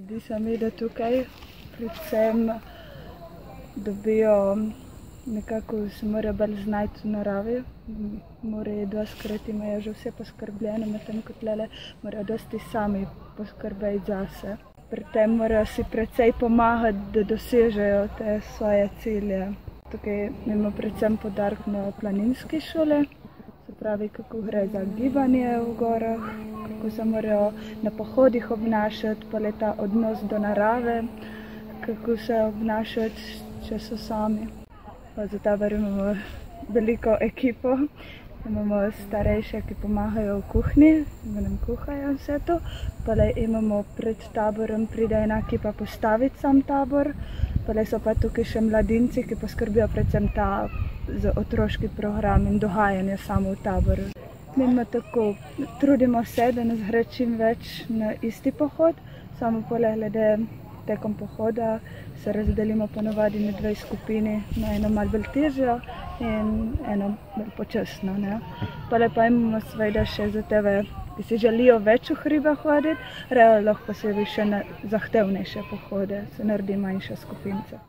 Zdi se mi, da tukaj predvsem dobijo nekako, se morajo bolj znajti v naravi, morajo doskrat imajo že vse poskrbljeno, medtem ko tlele morajo dosti sami poskrbeti zase. Pri tem morajo si precej pomagati, da dosežejo te svoje cilje. Tukaj imamo predvsem poudarek na planinski šoli, se pravi, kako gre za gibanje v gorah, kako se morajo na pohodih obnašati, pa le ta odnos do narave, kako se obnašati, če so sami. Za tabor imamo veliko ekipo, imamo starejše, ki pomagajo v kuhinji, da nam kuhajo vse to. Pole imamo pred taborom, pride ena ekipa postaviti sam tabor, pole so pa tukaj še mladinci, ki poskrbijo predvsem za otroški program in dogajanje samo v taboru. Mi imamo tako, trudimo se, da nas gre čim več na isti pohod, samo pole glede tekom pohoda se razdelimo ponovadi na dve skupini, na eno malo bolj težjo in eno bolj počasno. Pole pa imamo seveda še za tebe, ki si želijo več v hribe hoditi, lahko posebej še na zahtevnejše pohode, se naredi manjša skupinca.